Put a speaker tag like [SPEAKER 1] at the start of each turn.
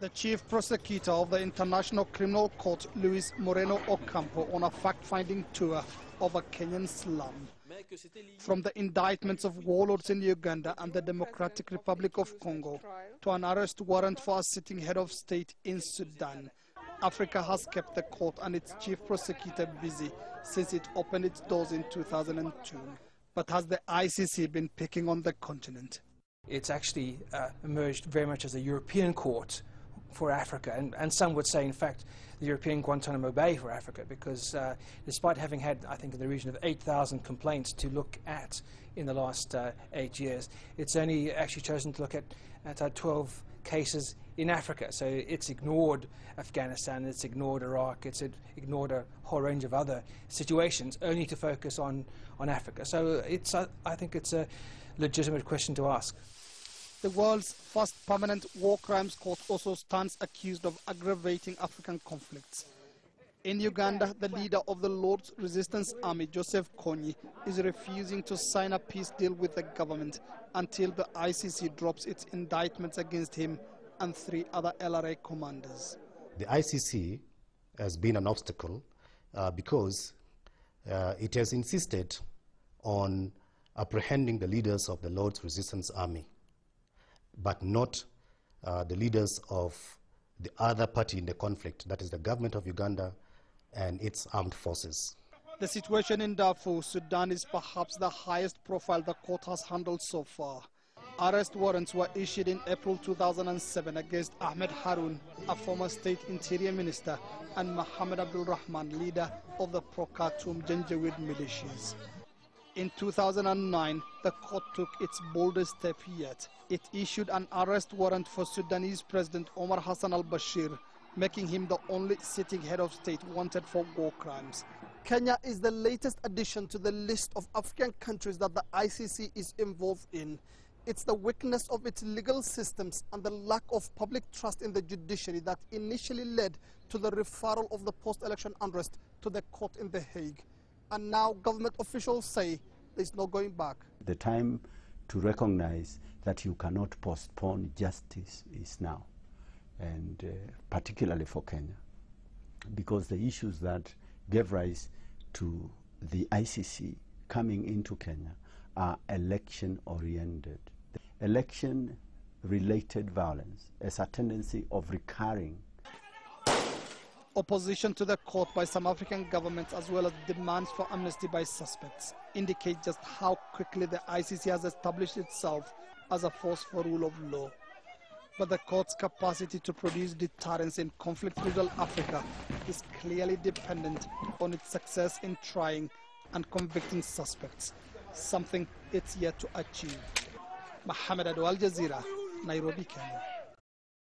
[SPEAKER 1] The chief prosecutor of the International Criminal Court, Luis Moreno Ocampo, on a fact-finding tour of a Kenyan slum. From the indictments of warlords in Uganda and the Democratic Republic of Congo to an arrest warrant for a sitting head of state in Sudan, Africa has kept the court and its chief prosecutor busy since it opened its doors in 2002. But has the ICC been picking on the continent?
[SPEAKER 2] It's actually emerged very much as a European court for Africa, and some would say, in fact, the European Guantanamo Bay for Africa, because despite having had, I think, in the region of 8,000 complaints to look at in the last 8 years, it's only actually chosen to look at 12 cases in Africa. So it's ignored Afghanistan, it's ignored Iraq, it's ignored a whole range of other situations, only to focus on Africa. So it's, I think it's a legitimate question to ask.
[SPEAKER 1] The world's first permanent war crimes court also stands accused of aggravating African conflicts. In Uganda, the leader of the Lord's Resistance Army, Joseph Kony, is refusing to sign a peace deal with the government until the ICC drops its indictments against him and 3 other LRA commanders.
[SPEAKER 3] The ICC has been an obstacle because it has insisted on apprehending the leaders of the Lord's Resistance Army, but not the leaders of the other party in the conflict, that is the government of Uganda and its armed forces.
[SPEAKER 1] The situation in Darfur, Sudan, is perhaps the highest profile the court has handled so far. Arrest warrants were issued in April 2007 against Ahmed Harun, a former state interior minister, and Mohammed Abdul Rahman, leader of the pro-Khartoum Janjaweed militias. In 2009, the court took its boldest step yet. It issued an arrest warrant for Sudanese President Omar Hassan al-Bashir, making him the only sitting head of state wanted for war crimes. Kenya is the latest addition to the list of African countries that the ICC is involved in. It's the weakness of its legal systems and the lack of public trust in the judiciary that initially led to the referral of the post-election unrest to the court in The Hague. And now government officials say there's no going back.
[SPEAKER 4] The time to recognize that you cannot postpone justice is now, and particularly for Kenya, because the issues that gave rise to the ICC coming into Kenya are election-oriented. Election-related violence has a tendency of recurring.
[SPEAKER 1] Opposition to the court by some African governments, as well as demands for amnesty by suspects, indicate just how quickly the ICC has established itself as a force for rule of law. But the court's capacity to produce deterrence in conflict-riddled Africa is clearly dependent on its success in trying and convicting suspects, something it's yet to achieve. Mohammed Ado, Al Jazeera, Nairobi, Kenya.